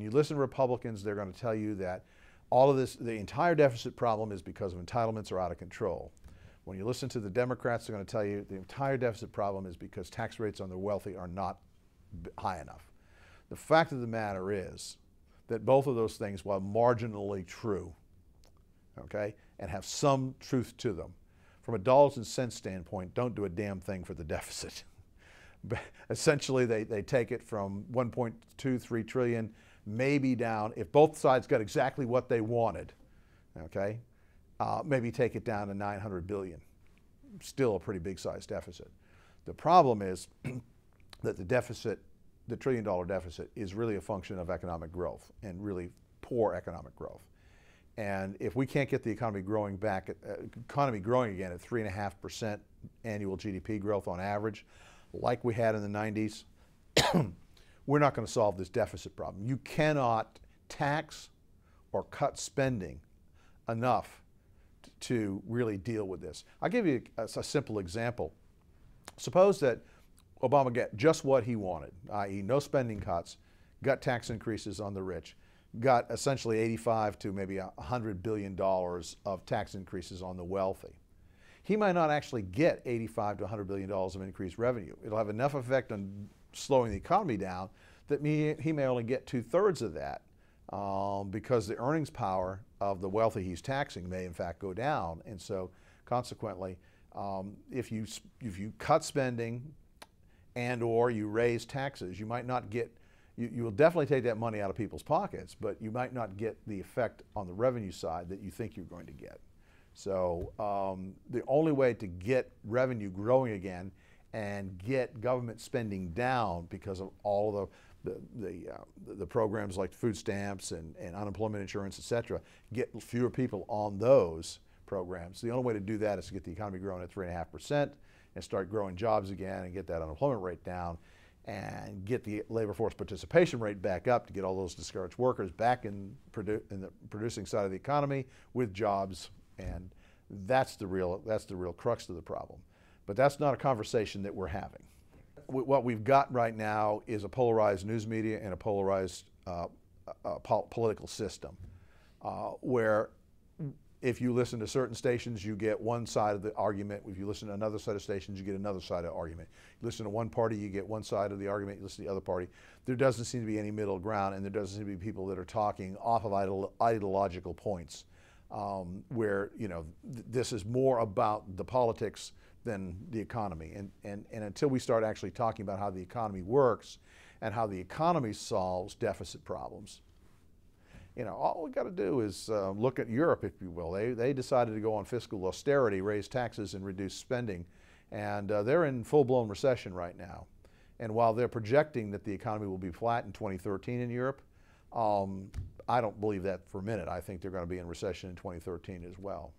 when you listen to Republicans, they're going to tell you that all of this, the entire deficit problem is because of entitlements are out of control. When you listen to the Democrats, they're going to tell you the entire deficit problem is because tax rates on the wealthy are not high enough. The fact of the matter is that both of those things, while marginally true, okay, and have some truth to them, from a dollars and cents standpoint, don't do a damn thing for the deficit. Essentially, they take it from 1.23 trillion, maybe down, if both sides got exactly what they wanted, okay, maybe take it down to 900 billion. Still a pretty big size deficit. The problem is that the deficit, the $1 trillion deficit, is really a function of economic growth, and really poor economic growth. And if we can't get the economy growing back, growing again at 3.5% annual GDP growth on average, like we had in the 90s, we're not going to solve this deficit problem. You cannot tax or cut spending enough to really deal with this. I'll give you a simple example. Suppose that Obama got just what he wanted, i.e. no spending cuts, got tax increases on the rich, got essentially 85 to maybe $100 billion of tax increases on the wealthy. He might not actually get 85 to $100 billion of increased revenue. It'll have enough effect on slowing the economy down that he may only get 2/3 of that because the earnings power of the wealthy he's taxing may in fact go down. And so consequently, if you cut spending and or you raise taxes, you might not get, you will definitely take that money out of people's pockets, but you might not get the effect on the revenue side that you think you're going to get. So the only way to get revenue growing again and get government spending down, because of all the programs like food stamps and unemployment insurance, et cetera, get fewer people on those programs. The only way to do that is to get the economy growing at 3.5% and start growing jobs again and get that unemployment rate down and get the labor force participation rate back up to get all those discouraged workers back in the producing side of the economy with jobs. And that's the real crux of the problem. But that's not a conversation that we're having. What we've got right now is a polarized news media and a polarized political system, where if you listen to certain stations, you get one side of the argument. If you listen to another set of stations, you get another side of the argument. You listen to one party, you get one side of the argument. You listen to the other party. There doesn't seem to be any middle ground, and there doesn't seem to be people that are talking off of ideological points, where this is more about the politics than the economy. And until we start actually talking about how the economy works and how the economy solves deficit problems, all we got to do is look at Europe, if you will. They decided to go on fiscal austerity, raise taxes and reduce spending, and they're in full-blown recession right now. And while they're projecting that the economy will be flat in 2013 in Europe, I don't believe that for a minute. I think they're going to be in recession in 2013 as well.